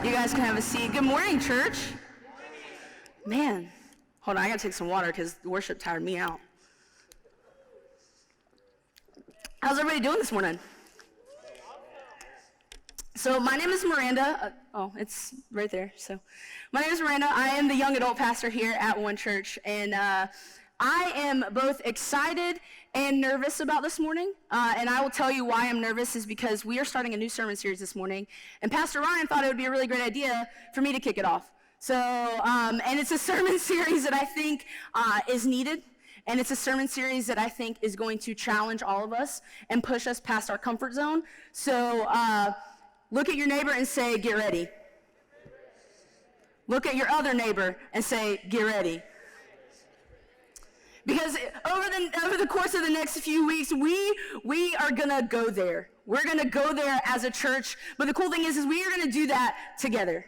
You guys can have a seat. Good morning, church. Man, hold on, I gotta take some water because worship tired me out. How's everybody doing this morning? So my name is Miranda. It's right there. So my name is Miranda. I am the young adult pastor here at One Church, and I am both excited and nervous about this morning. And I will tell you why I'm nervous is because we are starting a new sermon series this morning, and Pastor Ryan thought it would be a really great idea for me to kick it off. So, and it's a sermon series that I think is needed. And it's a sermon series that I think is going to challenge all of us and push us past our comfort zone. So look at your neighbor and say, get ready. Look at your other neighbor and say, get ready. Because over the course of the next few weeks, we are going to go there. We're going to go there as a church. But the cool thing is we are going to do that together.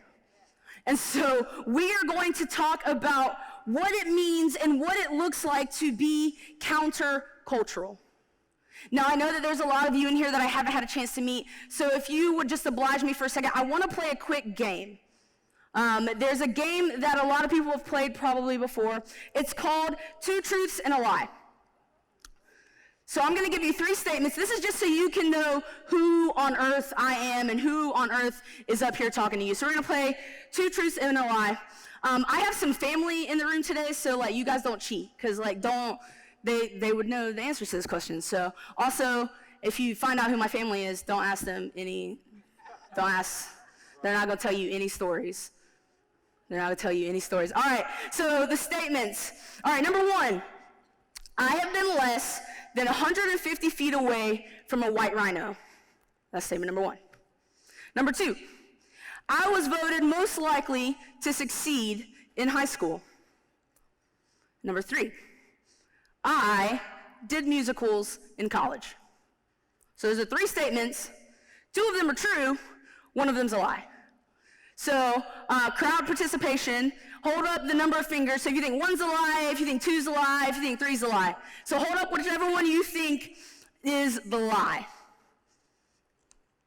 And so we are going to talk about what it means and what it looks like to be countercultural. Now, I know that there's a lot of you in here that I haven't had a chance to meet, so if you would just oblige me for a second, I want to play a quick game. There's a game that a lot of people have played probably before. It's called Two Truths and a Lie. So I'm going to give you three statements. This is just so you can know who on earth I am and who on earth is up here talking to you. So we're going to play Two Truths and a Lie. I have some family in the room today, so you guys don't cheat, because they would know the answers to this question. So also, if you find out who my family is, don't ask them they're not going to tell you any stories. They're not going to tell you any stories. All right, so the statements. All right, number one, I have been less than 150 feet away from a white rhino. That's statement number one. Number two, I was voted most likely to succeed in high school. Number three, I did musicals in college. So those are three statements. Two of them are true, one of them's a lie. So crowd participation, hold up the number of fingers. So if you think one's a lie, if you think two's a lie, if you think three's a lie. So hold up whichever one you think is the lie.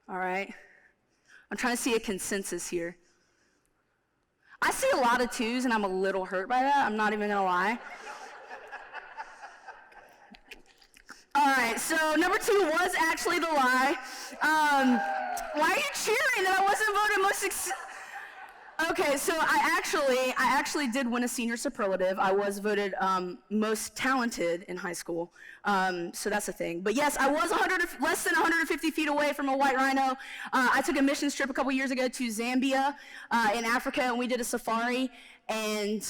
All right? I'm trying to see a consensus here. I see a lot of twos, and I'm a little hurt by that. I'm not even going to lie. All right, so number two was actually the lie. Why are you cheering that I wasn't voted most successful? Okay, so I actually did win a senior superlative. I was voted most talented in high school, so that's a thing. But yes, I was less than 150 feet away from a white rhino. I took a missions trip a couple years ago to Zambia in Africa, and we did a safari. And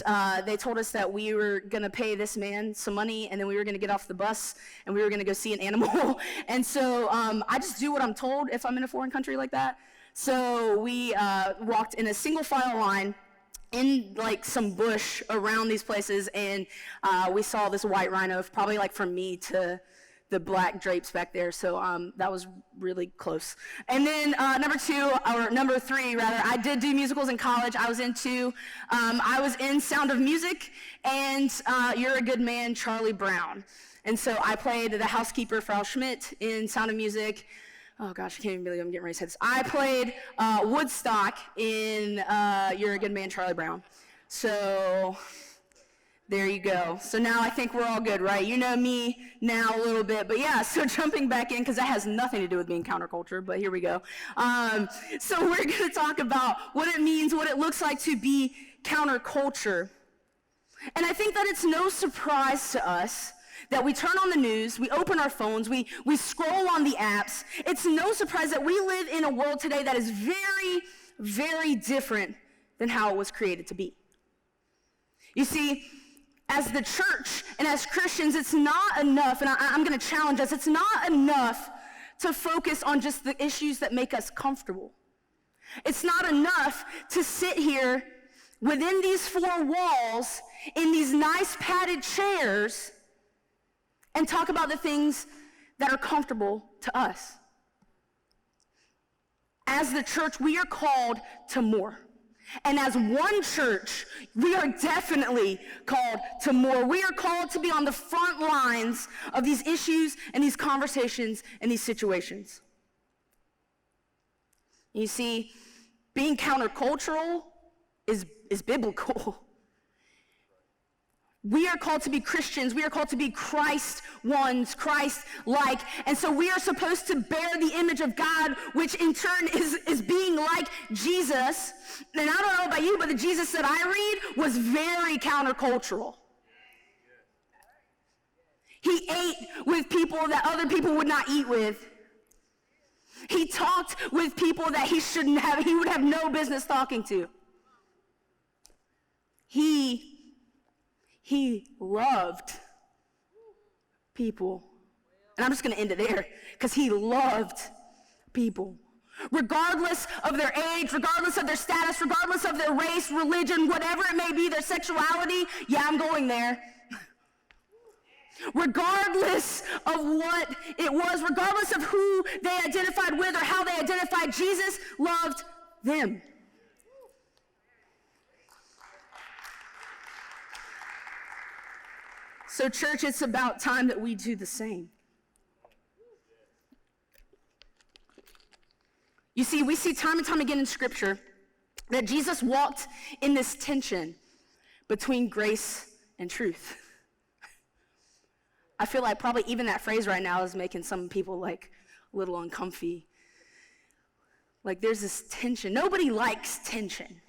they told us that we were going to pay this man some money, and then we were going to get off the bus, and we were going to go see an animal. And so I just do what I'm told if I'm in a foreign country like that. So we walked in a single file line in some bush around these places, and we saw this white rhino, probably from me to the black drapes back there. So that was really close. And then number three, I did do musicals in college. I was in Sound of Music and You're a Good Man, Charlie Brown. And so I played the housekeeper, Frau Schmidt, in Sound of Music. Oh gosh, I can't even believe I'm getting ready to say this. I played Woodstock in You're a Good Man, Charlie Brown. So there you go. So now I think we're all good, right? You know me now a little bit. But yeah, so jumping back in, because that has nothing to do with being counterculture, but here we go. So we're going to talk about what it means, what it looks like to be counterculture. And I think that it's no surprise to us that we turn on the news, we open our phones, we scroll on the apps. It's no surprise that we live in a world today that is very, very different than how it was created to be. You see, as the church and as Christians, it's not enough, and I'm going to challenge us, it's not enough to focus on just the issues that make us comfortable. It's not enough to sit here within these four walls in these nice padded chairs and talk about the things that are comfortable to us. As the church, we are called to more. And as one church, we are definitely called to more. We are called to be on the front lines of these issues and these conversations and these situations. You see, being countercultural is biblical. We are called to be Christians. We are called to be Christ ones, Christ-like. And so we are supposed to bear the image of God, which in turn is being like Jesus. And I don't know about you, but the Jesus that I read was very countercultural. He ate with people that other people would not eat with. He talked with people that he would have no business talking to. He loved people. And I'm just going to end it there, because he loved people. Regardless of their age, regardless of their status, regardless of their race, religion, whatever it may be, their sexuality, yeah, I'm going there. Regardless of what it was, regardless of who they identified with or how they identified, Jesus loved them. So church, it's about time that we do the same. You see, we see time and time again in Scripture that Jesus walked in this tension between grace and truth. I feel like probably even that phrase right now is making some people like a little uncomfy. Like there's this tension. Nobody likes tension.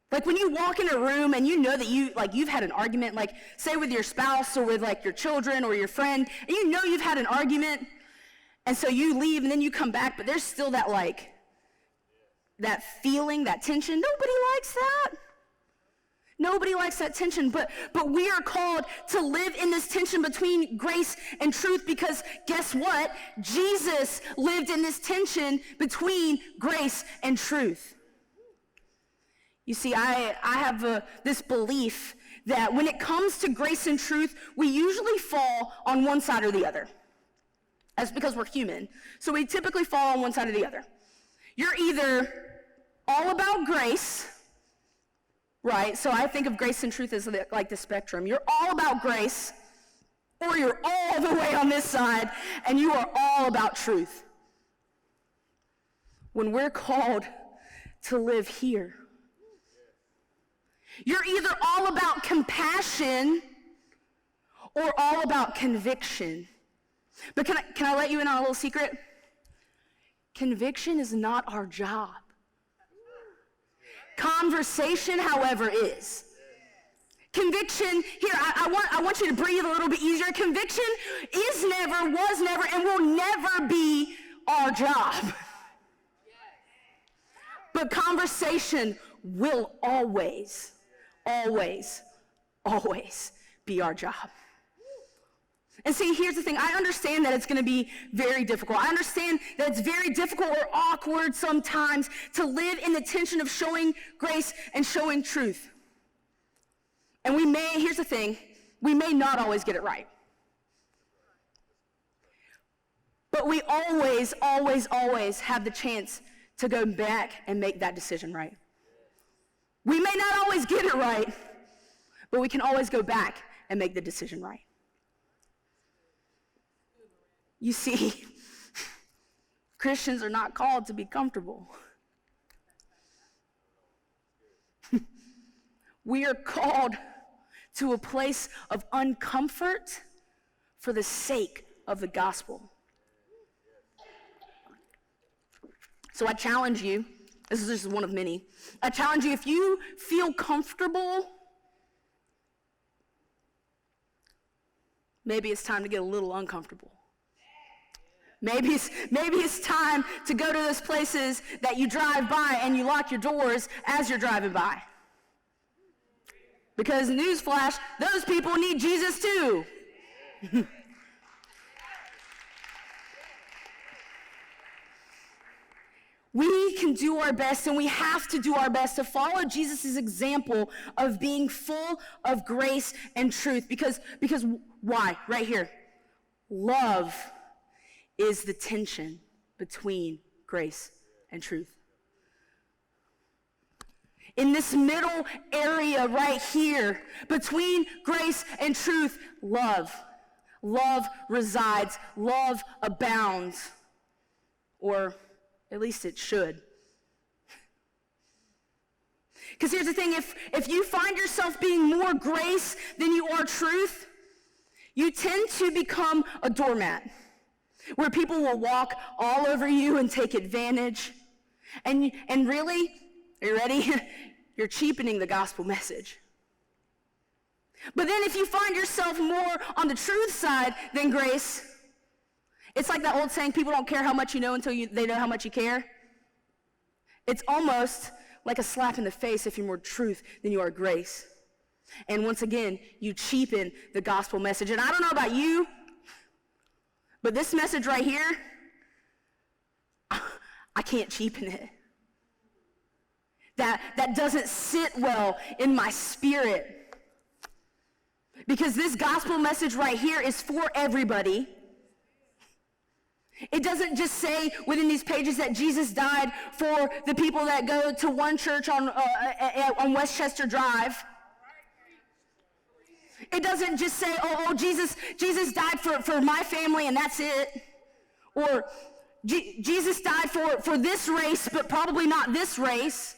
Like when you walk in a room and you know that you've had an argument, like say with your spouse or with like your children or your friend, and you know you've had an argument, and so you leave and then you come back, but there's still that that feeling, that tension. Nobody likes that. Nobody likes that tension, but we are called to live in this tension between grace and truth, because guess what? Jesus lived in this tension between grace and truth. You see, I have this belief that when it comes to grace and truth, we usually fall on one side or the other. That's because we're human. So we typically fall on one side or the other. You're either all about grace, right? So I think of grace and truth as like the spectrum. You're all about grace, or you're all the way on this side, and you are all about truth. When we're called to live here, you're either all about compassion or all about conviction. But can I let you in on a little secret? Conviction is not our job. Conversation, however, is. Conviction, here, I want you to breathe a little bit easier. Conviction is never, was never, and will never be our job. But conversation will always be our job. And see, here's the thing. I understand that it's going to be very difficult. I understand that it's very difficult or awkward sometimes to live in the tension of showing grace and showing truth. And here's the thing, we may not always get it right. But we always have the chance to go back and make that decision right. We may not always get it right, but we can always go back and make the decision right. You see, Christians are not called to be comfortable. We are called to a place of uncomfort for the sake of the gospel. So I challenge you, this is just one of many, I challenge you, if you feel comfortable, maybe it's time to get a little uncomfortable. Maybe it's time to go to those places that you drive by and you lock your doors as you're driving by. Because newsflash, those people need Jesus too. We can do our best, and we have to do our best to follow Jesus' example of being full of grace and truth. Because why? Right here. Love is the tension between grace and truth. In this middle area right here, between grace and truth, love resides, love abounds, or at least it should. Because here's the thing, if you find yourself being more grace than you are truth, you tend to become a doormat where people will walk all over you and take advantage. And really, are you ready? You're cheapening the gospel message. But then if you find yourself more on the truth side than grace, it's like that old saying, people don't care how much you know until they know how much you care. It's almost like a slap in the face if you're more truth than you are grace. And once again, you cheapen the gospel message. And I don't know about you, but this message right here, I can't cheapen it. That doesn't sit well in my spirit. Because this gospel message right here is for everybody. It doesn't just say within these pages that Jesus died for the people that go to one church on Westchester Drive. It doesn't just say, Jesus died for my family and that's it. Or Jesus died for this race, but probably not this race.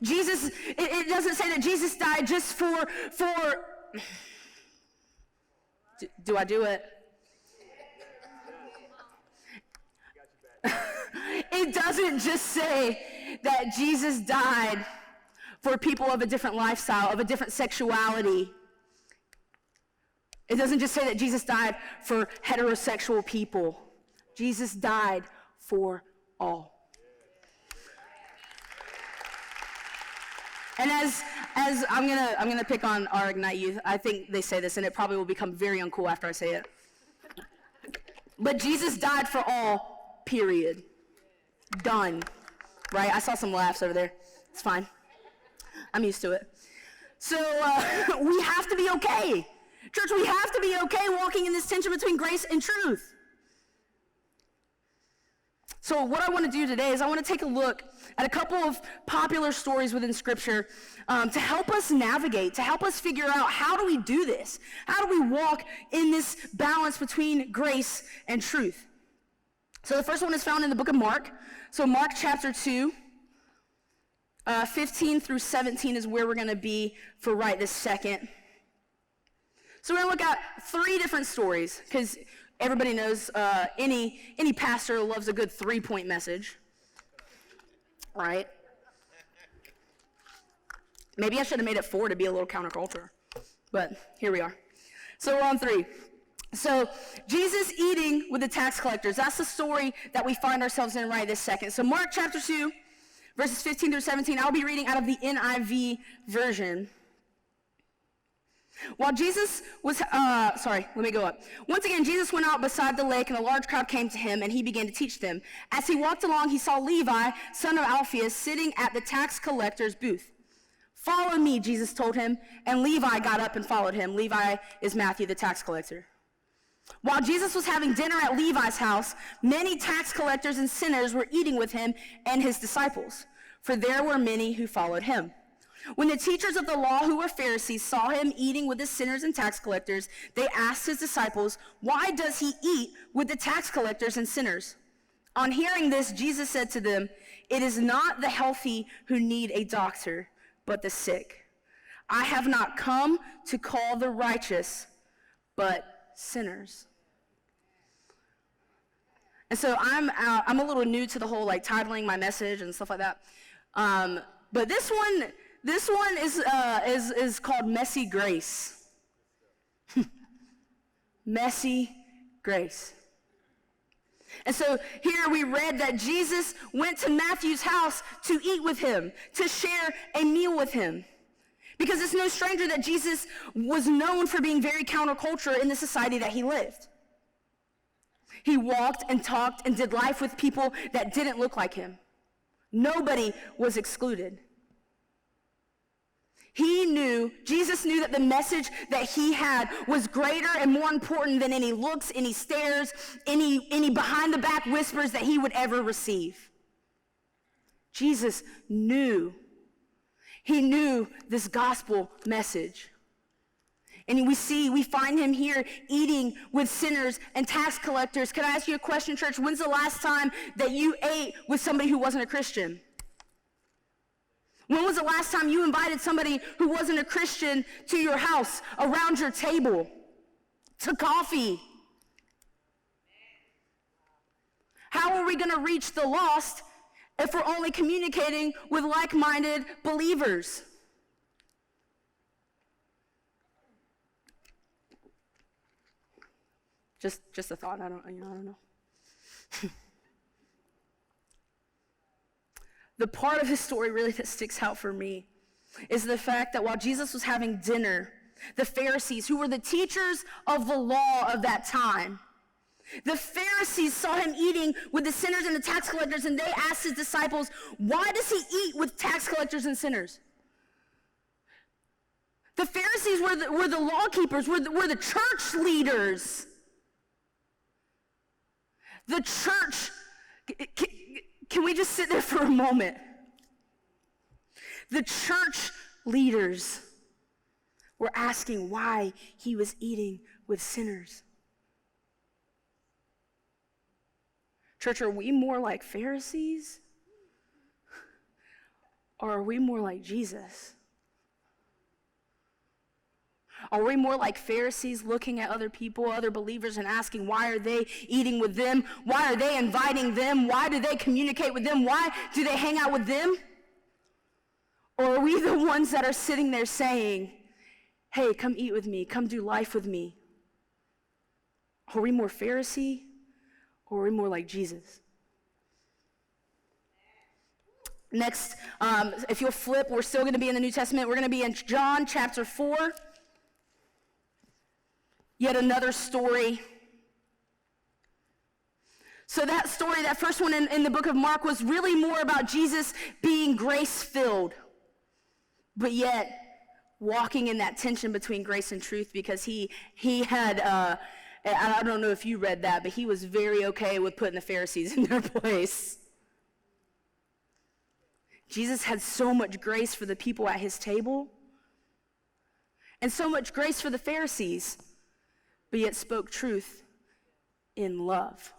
It doesn't say that Jesus died just for do I do it? It doesn't just say that Jesus died for people of a different lifestyle, of a different sexuality. It doesn't just say that Jesus died for heterosexual people. Jesus died for all. And as I'm gonna pick on our Ignite youth, I think they say this, and it probably will become very uncool after I say it. But Jesus died for all, period. Done. Right? I saw some laughs over there. It's fine. I'm used to it. So we have to be okay. Church, we have to be okay walking in this tension between grace and truth. So what I want to do today is I want to take a look at a couple of popular stories within Scripture to help us navigate, to help us figure out how do we do this? How do we walk in this balance between grace and truth? So the first one is found in the book of Mark. So Mark chapter 2, 15 through 17 is where we're going to be for right this second. So we're going to look at 3 different stories because everybody knows any pastor loves a good 3-point message, right? Maybe I should have made it 4 to be a little counterculture, but here we are. So we're on 3. So Jesus eating with the tax collectors. That's the story that we find ourselves in right this second. So Mark chapter 2, verses 15 through 17. I'll be reading out of the NIV version. While Jesus was, let me go up. Once again, Jesus went out beside the lake, and a large crowd came to him, and he began to teach them. As he walked along, he saw Levi, son of Alphaeus, sitting at the tax collector's booth. "Follow me," Jesus told him, and Levi got up and followed him. Levi is Matthew, the tax collector. While Jesus was having dinner at Levi's house, many tax collectors and sinners were eating with him and his disciples, for there were many who followed him. When the teachers of the law, who were Pharisees, saw him eating with the sinners and tax collectors, they asked his disciples, "Why does he eat with the tax collectors and sinners?" On hearing this, Jesus said to them, "It is not the healthy who need a doctor, but the sick. I have not come to call the righteous, but sinners." And so I'm a little new to the whole titling my message and stuff like that. But this one is called Messy Grace. Messy grace. And so here we read that Jesus went to Matthew's house to eat with him, to share a meal with him. Because it's no stranger that Jesus was known for being very counterculture in the society that he lived. He walked and talked and did life with people that didn't look like him. Nobody was excluded. Jesus knew that the message that he had was greater and more important than any looks, any stares, any behind-the-back whispers that he would ever receive. Jesus knew. He knew this gospel message. And we find him here eating with sinners and tax collectors. Can I ask you a question, church? When's the last time that you ate with somebody who wasn't a Christian? When was the last time you invited somebody who wasn't a Christian to your house, around your table, to coffee? How are we going to reach the lost if we're only communicating with like-minded believers? Just a thought. I don't know. The part of his story really that sticks out for me is the fact that while Jesus was having dinner, the Pharisees, who were the teachers of the law of that time, the Pharisees saw him eating with the sinners and the tax collectors, and they asked his disciples, why does he eat with tax collectors and sinners? The Pharisees were the law keepers, were the church leaders. The church, can we just sit there for a moment? The church leaders were asking why he was eating with sinners. Church, are we more like Pharisees? Or are we more like Jesus? Are we more like Pharisees looking at other people, other believers, and asking, why are they eating with them? Why are they inviting them? Why do they communicate with them? Why do they hang out with them? Or are we the ones that are sitting there saying, hey, come eat with me, come do life with me? Are we more Pharisee, or are we more like Jesus? Next, if you'll flip, we're still going to be in the New Testament. We're going to be in John chapter 4. Yet another story. So that story, that first one in the book of Mark, was really more about Jesus being grace-filled, but yet walking in that tension between grace and truth, because he had, I don't know if you read that, but he was very okay with putting the Pharisees in their place. Jesus had so much grace for the people at his table, and so much grace for the Pharisees, but yet spoke truth in love.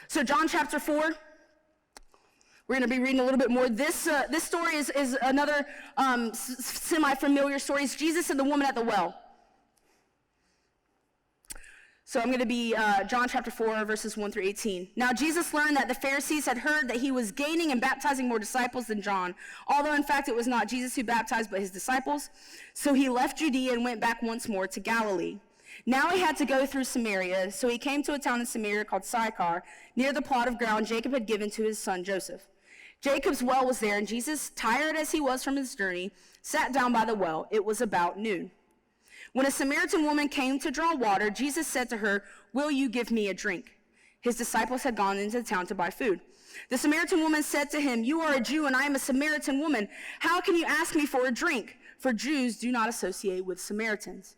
So John chapter 4, we're going to be reading a little bit more. This story is another semi-familiar story. It's Jesus and the woman at the well. So I'm going to be John chapter 4, verses 1 through 18. Now Jesus learned that the Pharisees had heard that he was gaining and baptizing more disciples than John, although in fact it was not Jesus who baptized, but his disciples. So he left Judea and went back once more to Galilee. Now he had to go through Samaria, so he came to a town in Samaria called Sychar, near the plot of ground Jacob had given to his son Joseph. Jacob's well was there, and Jesus, tired as he was from his journey, sat down by the well. It was about noon. When a Samaritan woman came to draw water, Jesus said to her, "Will you give me a drink?" His disciples had gone into the town to buy food. The Samaritan woman said to him, "You are a Jew, and I am a Samaritan woman. How can you ask me for a drink?" For Jews do not associate with Samaritans.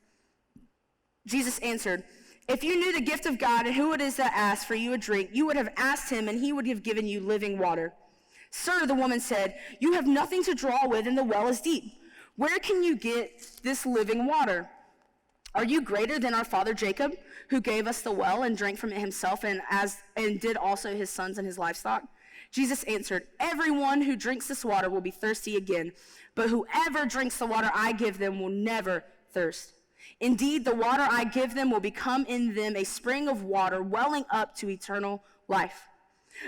Jesus answered, "If you knew the gift of God and who it is that asks for you a drink, you would have asked him, and he would have given you living water." "Sir," the woman said, "you have nothing to draw with, and the well is deep. Where can you get this living water? Are you greater than our father Jacob, who gave us the well and drank from it himself, and did also his sons and his livestock?" Jesus answered, "Everyone who drinks this water will be thirsty again, but whoever drinks the water I give them will never thirst. Indeed, the water I give them will become in them a spring of water welling up to eternal life."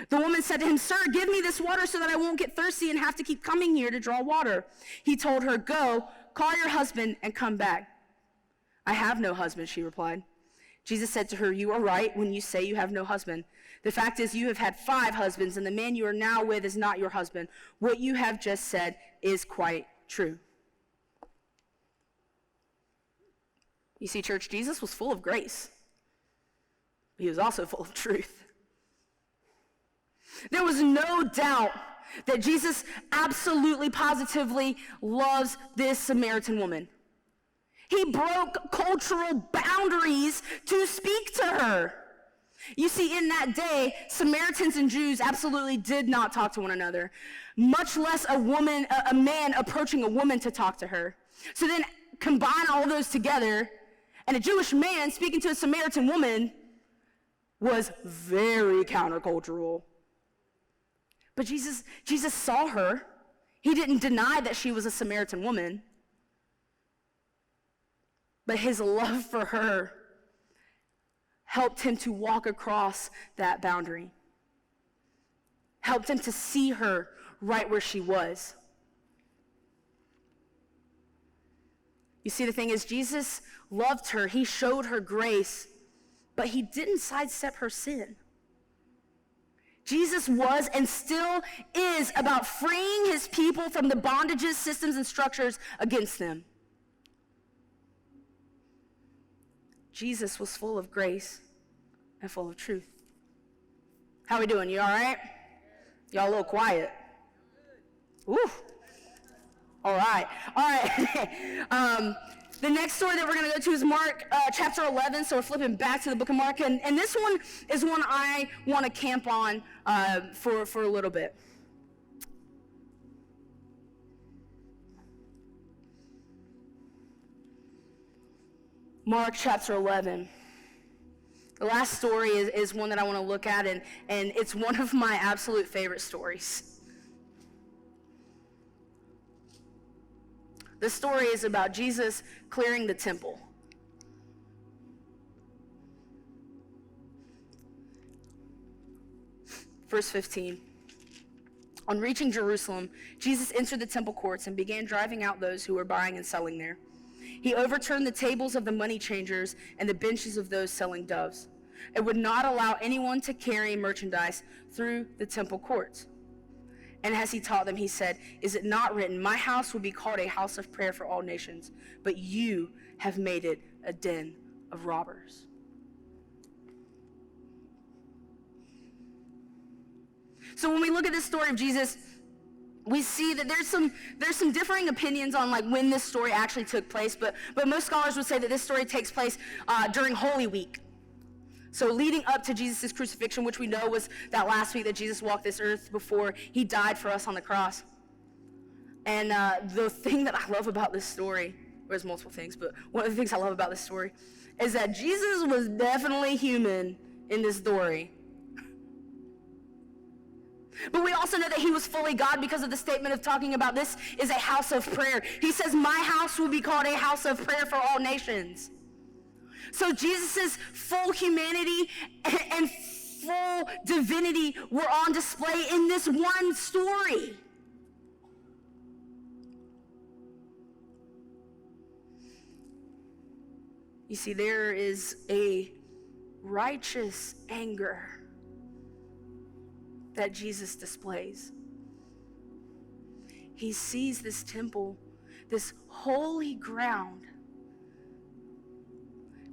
The woman said to him, "Sir, give me this water so that I won't get thirsty and have to keep coming here to draw water." He told her, "Go, call your husband and come back." "I have no husband," she replied. Jesus said to her, "You are right when you say you have no husband. The fact is you have had 5 husbands, and the man you are now with is not your husband. What you have just said is quite true." You see, church, Jesus was full of grace. He was also full of truth. There was no doubt that Jesus absolutely, positively loves this Samaritan woman. He broke cultural boundaries to speak to her. You see, in that day, Samaritans and Jews absolutely did not talk to one another, much less a man approaching a woman to talk to her. So then combine all those together, and a Jewish man speaking to a Samaritan woman was very countercultural. But Jesus saw her He didn't deny that she was a Samaritan woman, but his love for her helped him to walk across that boundary, helped him to see her right where she was. You see, the thing is, Jesus loved her. He showed her grace, but he didn't sidestep her sin. Jesus was and still is about freeing his people from the bondages, systems, and structures against them. Jesus was full of grace and full of truth. How we doing? You all right? Y'all a little quiet. Ooh. All right. The next story that we're going to go to is Mark chapter 11. So we're flipping back to the book of Mark. And this one is one I want to camp on for a little bit. Mark chapter 11. The last story is one that I want to look at, and it's one of my absolute favorite stories. This story is about Jesus clearing the temple. Verse 15. On reaching Jerusalem, Jesus entered the temple courts and began driving out those who were buying and selling there. He overturned the tables of the money changers and the benches of those selling doves, and would not allow anyone to carry merchandise through the temple courts. And as he taught them, he said, "Is it not written, 'My house will be called a house of prayer for all nations,' but you have made it a den of robbers." So when we look at this story of Jesus, we see that there's some differing opinions on like when this story actually took place, but most scholars would say that this story takes place during Holy Week. So leading up to Jesus' crucifixion, which we know was that last week that Jesus walked this earth before he died for us on the cross. And the thing that I love about this story, there's multiple things, but one of the things I love about this story is that Jesus was definitely human in this story. But we also know that he was fully God because of the statement of talking about this is a house of prayer. He says, "My house will be called a house of prayer for all nations." So Jesus' full humanity and full divinity were on display in this one story. You see, there is a righteous anger that Jesus displays. He sees this temple, this holy ground,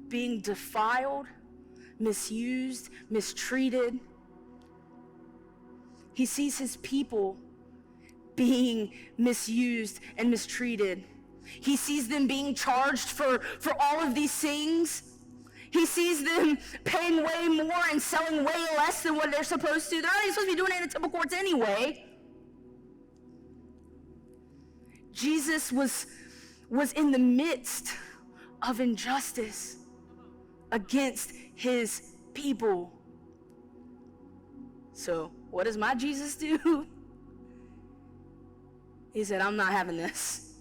being defiled, misused, mistreated. He sees his people being misused and mistreated. He sees them being charged for all of these things. He sees them paying way more and selling way less than what they're supposed to. They're not even supposed to be doing it in the temple courts anyway. Jesus was in the midst of injustice against his people. So what does my Jesus do? He said, "I'm not having this."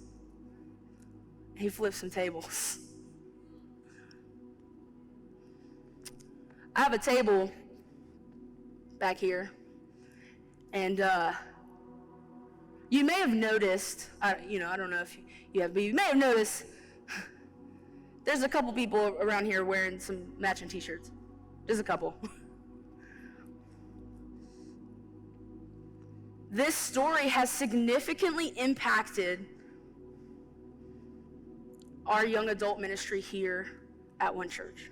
He flipped some tables. I have a table back here, and you may have noticed, I don't know if you have, but you may have noticed there's a couple people around here wearing some matching t-shirts. Just a couple. This story has significantly impacted our young adult ministry here at One Church.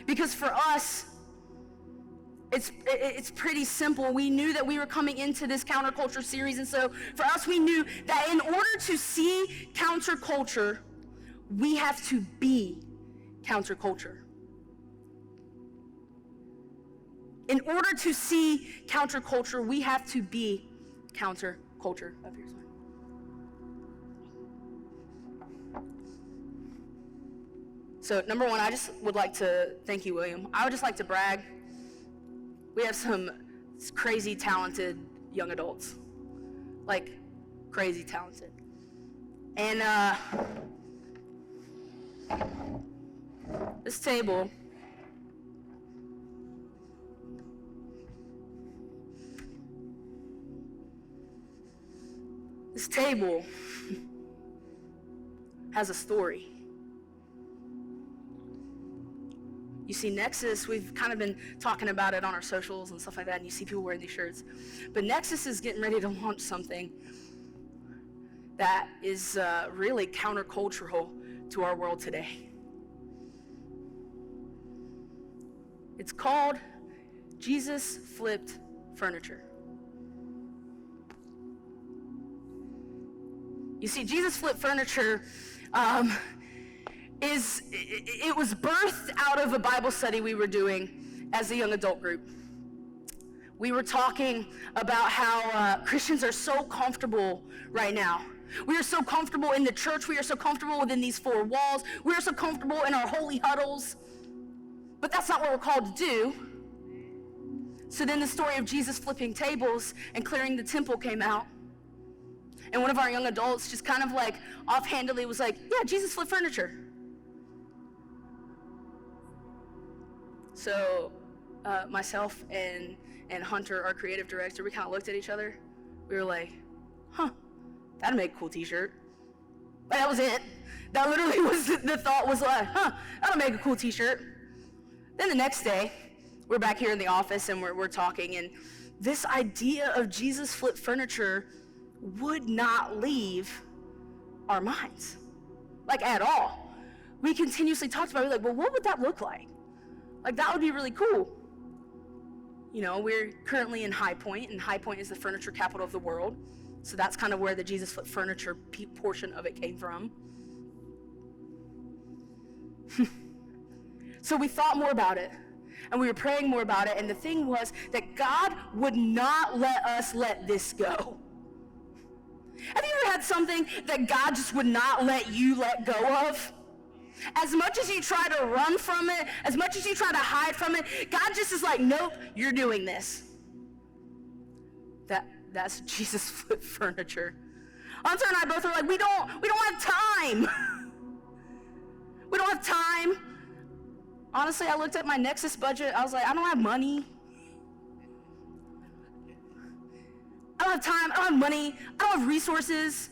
Because for us, it's pretty simple. We knew that we were coming into this counterculture series, and so for us, we knew that in order to see counterculture, we have to be counterculture. In order to see counterculture, we have to be counterculture. Up here's one. So number one, I just would like to thank you, William. I would just like to brag. We have some crazy talented young adults. like crazy talented. And this table has a story. You see, Nexus, we've kind of been talking about it on our socials and stuff like that, and you see people wearing these shirts. But Nexus is getting ready to launch something that is really countercultural to our world today. It's called Jesus Flipped Furniture. You see, Jesus Flipped Furniture it was birthed out of a Bible study we were doing as a young adult group. We were talking about how Christians are so comfortable right now. We are so comfortable in the church. We are so comfortable within these four walls. We are so comfortable in our holy huddles. But that's not what we're called to do. So then the story of Jesus flipping tables and clearing the temple came out. And one of our young adults just kind of like offhandedly was like, yeah, Jesus flipped furniture. So myself and Hunter, our creative director, we kind of looked at each other. We were like, huh, that'd make a cool t-shirt. But that was it. That literally was the thought was like, huh, that'll make a cool t-shirt. Then the next day, we're back here in the office and we're talking, and this idea of Jesus flipped furniture would not leave our minds, like at all. We continuously talked about it, like, well, what would that look like? Like, that would be really cool. You know, we're currently in High Point, and High Point is the furniture capital of the world. So that's kind of where the Jesus Flipped Furniture portion of it came from. So we thought more about it, and we were praying more about it, and the thing was that God would not let us let this go. Have you ever had something that God just would not let you let go of? As much as you try to run from it, as much as you try to hide from it, God just is like, nope, you're doing this. That's Jesus Flipped Furniture. Hunter and I both are like, we don't have time. We don't have time. Honestly, I looked at my Nexus budget. I was like, I don't have money. I don't have time. I don't have money. I don't have resources.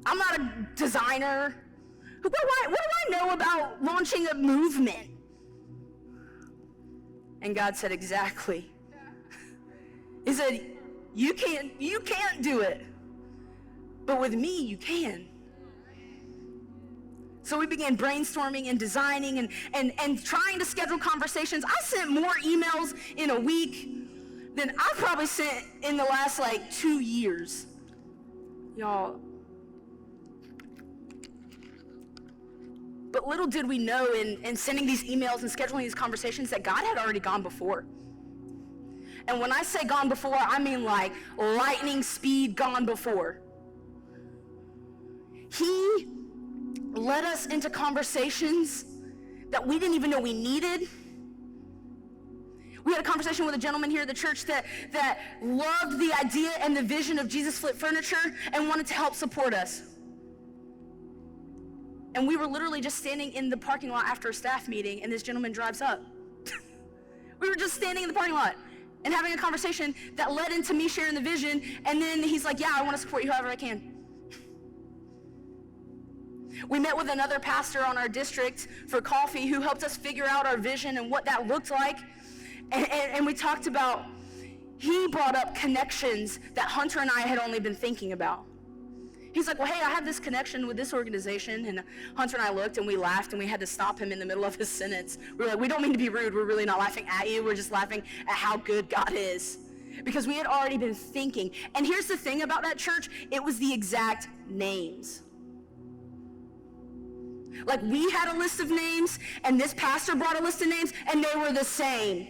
I'm not a designer. What do I know about launching a movement? And God said, exactly. He said, you can't do it. But with me, you can. So we began brainstorming and designing and trying to schedule conversations. I sent more emails in a week than I probably sent in the last 2 years. Y'all. But little did we know in sending these emails and scheduling these conversations that God had already gone before. And when I say gone before, I mean like lightning speed gone before. He led us into conversations that we didn't even know we needed. We had a conversation with a gentleman here at the church that loved the idea and the vision of Jesus Flipped Furniture and wanted to help support us. And we were literally just standing in the parking lot after a staff meeting, and this gentleman drives up. We were just standing in the parking lot and having a conversation that led into me sharing the vision, and then he's like, yeah, I want to support you however I can. We met with another pastor on our district for coffee who helped us figure out our vision and what that looked like. And we talked about, he brought up connections that Hunter and I had only been thinking about. He's like, well, hey, I have this connection with this organization. And Hunter and I looked and we laughed and we had to stop him in the middle of his sentence. We were like, we don't mean to be rude. We're really not laughing at you. We're just laughing at how good God is. Because we had already been thinking. And here's the thing about that church. It was the exact names. Like, we had a list of names, and this pastor brought a list of names, and they were the same.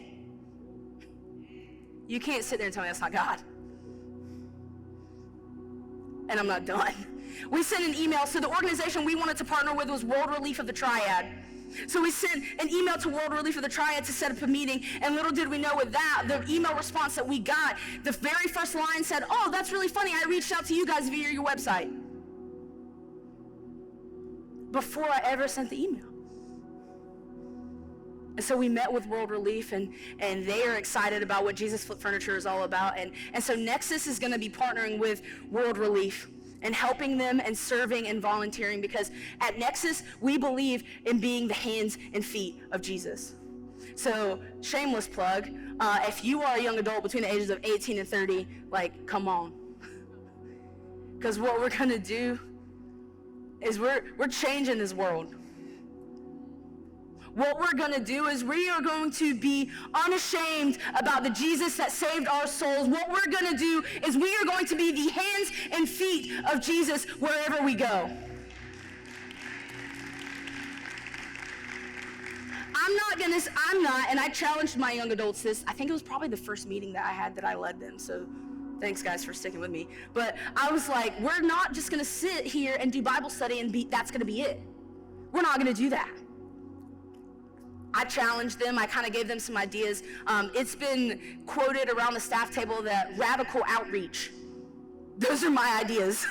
You can't sit there and tell me that's not God. And I'm not done. We sent an email. So the organization we wanted to partner with was World Relief of the Triad. So we sent an email to World Relief of the Triad to set up a meeting, and little did we know with that, the email response that we got, the very first line said, "Oh, that's really funny. I reached out to you guys via your website." Before I ever sent the email. And so we met with World Relief, and they are excited about what Jesus Flip Furniture is all about. And so Nexus is going to be partnering with World Relief and helping them and serving and volunteering, because at Nexus, we believe in being the hands and feet of Jesus. So, shameless plug, if you are a young adult between the ages of 18 and 30, like, come on. Because what we're going to do is we're changing this world. What we're going to do is we are going to be unashamed about the Jesus that saved our souls. What we're going to do is we are going to be the hands and feet of Jesus wherever we go. I'm not, and I challenged my young adults this. I think it was probably the first meeting that I had that I led them, so thanks guys for sticking with me. But I was like, we're not just going to sit here and do Bible study and that's going to be it. We're not going to do that. I challenged them. I kind of gave them some ideas. It's been quoted around the staff table that radical outreach. Those are my ideas.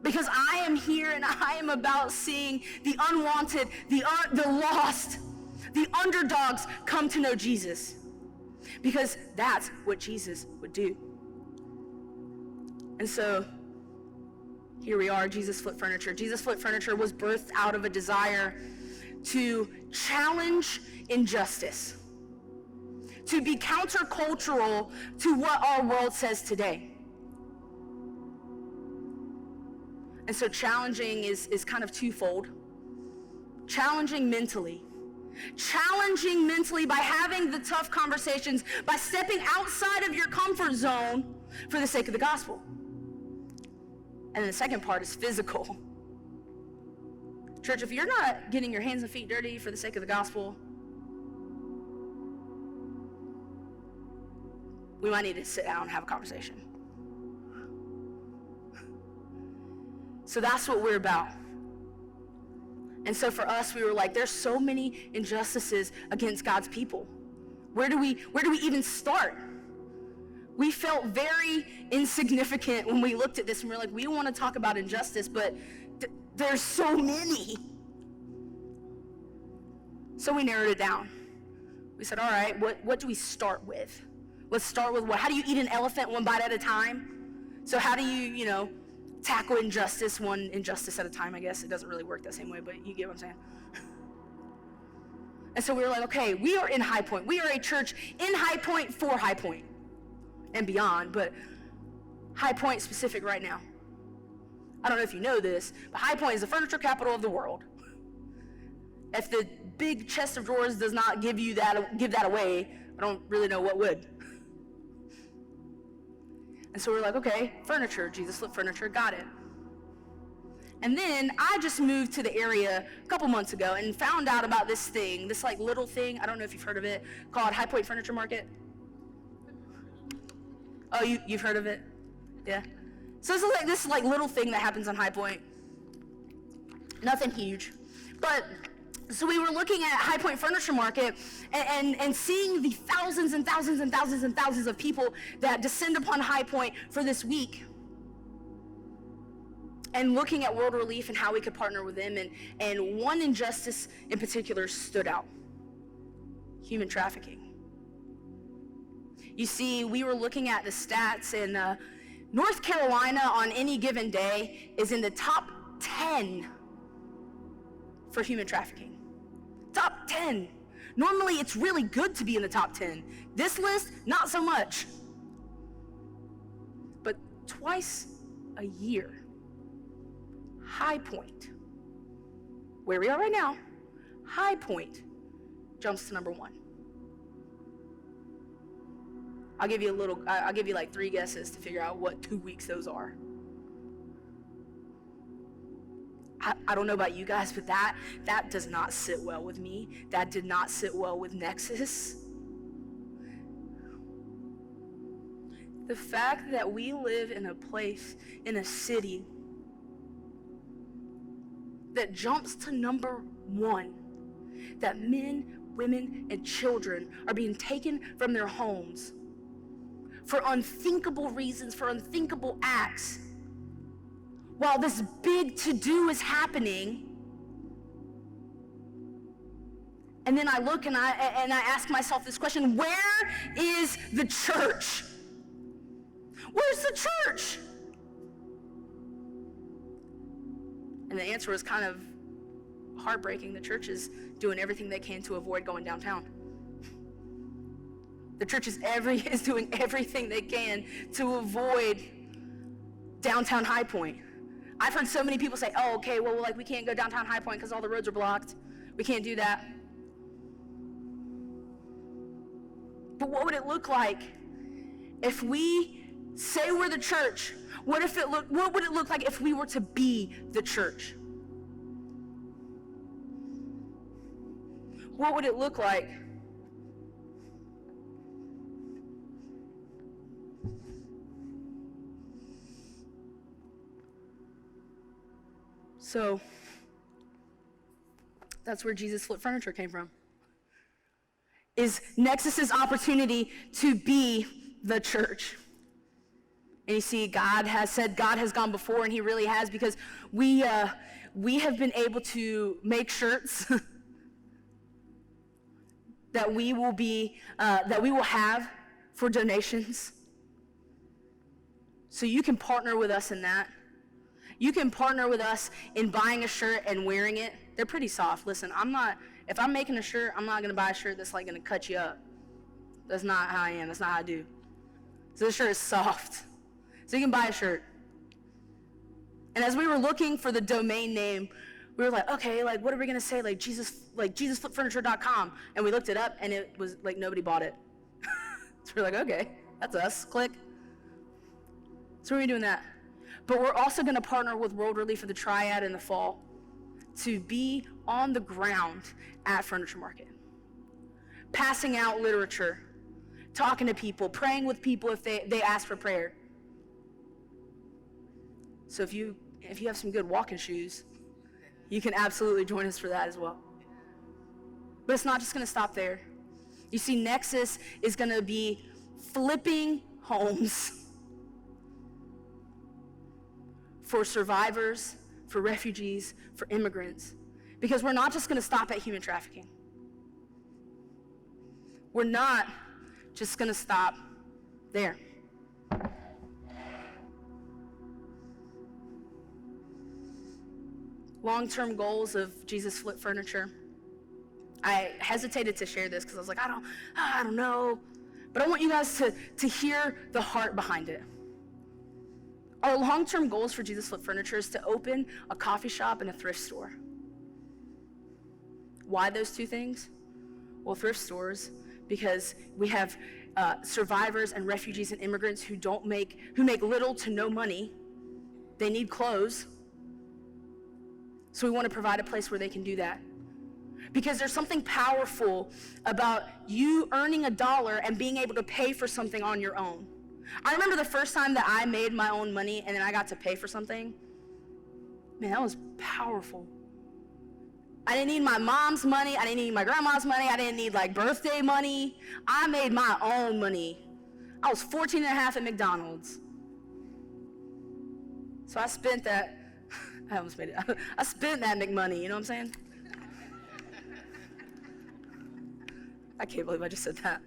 Because I am here and I am about seeing the unwanted, the lost, the underdogs come to know Jesus. Because that's what Jesus would do. And so, here we are, Jesus Flip Furniture. Jesus Flip Furniture was birthed out of a desire to challenge injustice, to be countercultural to what our world says today. And so challenging is kind of twofold. Challenging mentally by having the tough conversations, by stepping outside of your comfort zone for the sake of the gospel. And then the second part is physical. Church, if you're not getting your hands and feet dirty for the sake of the gospel, we might need to sit down and have a conversation. So that's what we're about. And so for us, we were like, there's so many injustices against God's people. Where do we even start? We felt very insignificant when we looked at this, and we're like, we want to talk about injustice, but there's so many. So we narrowed it down. We said, all right, what do we start with? Let's start with what? How do you eat an elephant one bite at a time? So how do you, tackle injustice one injustice at a time, I guess. It doesn't really work that same way, but you get what I'm saying. And so we were like, okay, we are in High Point. We are a church in High Point for High Point and beyond, but High Point specific right now. I don't know if you know this, but High Point is the furniture capital of the world. If the big chest of drawers does not give that away, I don't really know what would. And so we're like, okay, furniture, Jesus Flip Furniture, got it. And then I just moved to the area a couple months ago and found out about this thing, this like little thing, I don't know if you've heard of it, called High Point Furniture Market. Oh, you've heard of it? Yeah. So this is like little thing that happens on High Point. Nothing huge. But so we were looking at High Point Furniture Market and seeing the thousands and thousands and thousands and thousands of people that descend upon High Point for this week. And looking at World Relief and how we could partner with them. And one injustice in particular stood out. Human trafficking. You see, we were looking at the stats, and North Carolina on any given day is in the top 10 for human trafficking. Top 10. Normally, it's really good to be in the top 10. This list, not so much. But twice a year, High Point, where we are right now, High Point jumps to number 1. I'll give you like 3 guesses to figure out what 2 weeks those are. I don't know about you guys, but that does not sit well with me. That did not sit well with Nexus. The fact that we live in a place, in a city, that jumps to number one, that men, women, and children are being taken from their homes for unthinkable reasons, for unthinkable acts, while this big to-do is happening. And then I look and I ask myself this question: where is the church? Where's the church? And the answer was kind of heartbreaking. The church is doing everything they can to avoid going downtown. The church is doing everything they can to avoid downtown High Point. I've heard so many people say, oh, okay, well, like, we can't go downtown High Point because all the roads are blocked. We can't do that. But what would it look like if we say we're the church? What would it look like if we were to be the church? What would it look like? So that's where Jesus Flip Furniture came from. Is Nexus's opportunity to be the church. And you see, God has said, God has gone before, and he really has, because we have been able to make shirts that we will have for donations. So you can partner with us in that. You can partner with us in buying a shirt and wearing it. They're pretty soft. Listen, if I'm making a shirt, I'm not gonna buy a shirt that's like gonna cut you up. That's not how I am, that's not how I do. So this shirt is soft. So you can buy a shirt. And as we were looking for the domain name, we were like, okay, like, what are we gonna say? Like JesusFlipFurniture.com. And we looked it up, and it was like, nobody bought it. So we're like, okay, that's us, click. So we're doing that. But we're also gonna partner with World Relief of the Triad in the fall to be on the ground at Furniture Market, passing out literature, talking to people, praying with people if they ask for prayer. So if you have some good walking shoes, you can absolutely join us for that as well. But it's not just gonna stop there. You see, Nexus is gonna be flipping homes for survivors, for refugees, for immigrants. Because we're not just gonna stop at human trafficking. We're not just gonna stop there. Long-term goals of Jesus Flip Furniture. I hesitated to share this because I was like, I don't know. But I want you guys to hear the heart behind it. Our long-term goals for Jesus Flip Furniture is to open a coffee shop and a thrift store. Why those two things? Well, thrift stores, because we have survivors and refugees and immigrants who make little to no money. They need clothes. So we want to provide a place where they can do that. Because there's something powerful about you earning $1 and being able to pay for something on your own. I remember the first time that I made my own money and then I got to pay for something. Man, that was powerful. I didn't need my mom's money. I didn't need my grandma's money. I didn't need like birthday money. I made my own money. I was 14 and a half at McDonald's. So I spent that, I almost made it. I spent that McMoney, you know what I'm saying? I can't believe I just said that.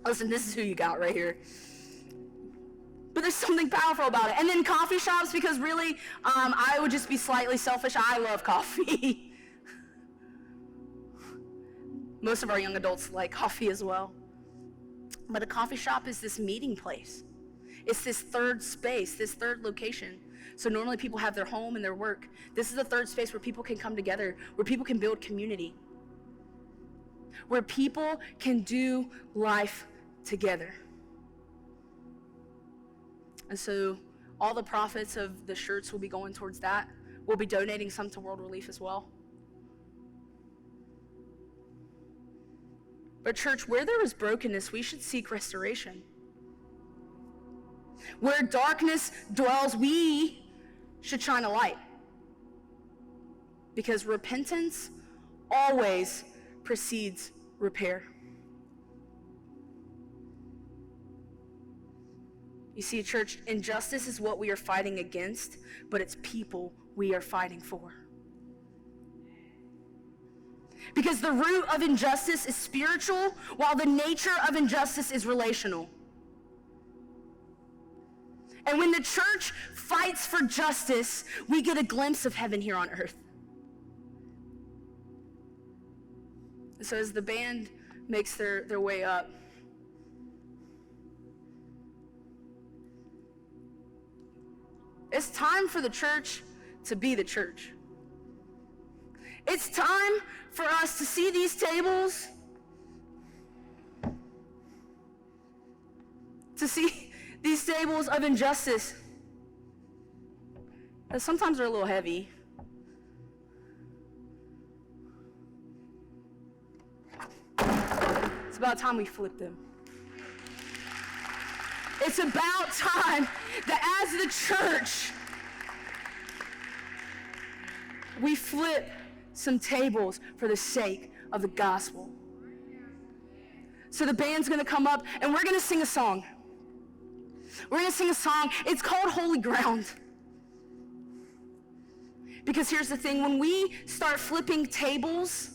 Listen, this is who you got right here. But there's something powerful about it. And then coffee shops, because really, I would just be slightly selfish. I love coffee. Most of our young adults like coffee as well. But a coffee shop is this meeting place. It's this third space, this third location. So normally people have their home and their work. This is a third space where people can come together, where people can build community, where people can do life together. And so all the profits of the shirts will be going towards that. We'll be donating some to World Relief as well. But church, where there is brokenness, we should seek restoration. Where darkness dwells, we should shine a light. Because repentance always precedes repair. You see, church, injustice is what we are fighting against, but it's people we are fighting for. Because the root of injustice is spiritual, while the nature of injustice is relational. And when the church fights for justice, we get a glimpse of heaven here on earth. So as the band makes their way up, it's time for the church to be the church. It's time for us to see these tables, to see these tables of injustice that sometimes are a little heavy. It's about time we flip them. It's about time that as the church, we flip some tables for the sake of the gospel. So the band's gonna come up and we're gonna sing a song. We're gonna sing a song. It's called Holy Ground. Because here's the thing, when we start flipping tables,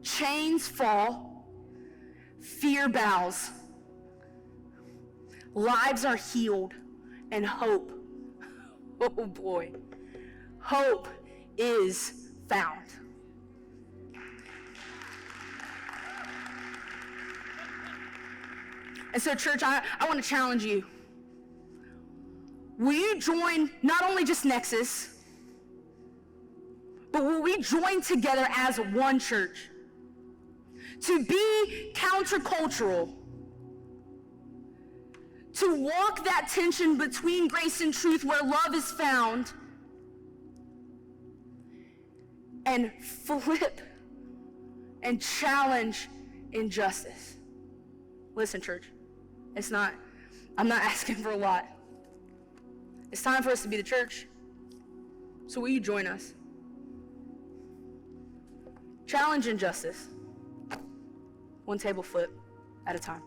chains fall, fear bows, lives are healed, and hope, oh boy, hope is found. And so, church, I want to challenge you. Will you join not only just Nexus, but will we join together as one church to be countercultural, to walk that tension between grace and truth where love is found, and flip and challenge injustice? Listen, church, I'm not asking for a lot. It's time for us to be the church. So will you join us? Challenge injustice, one table flip at a time.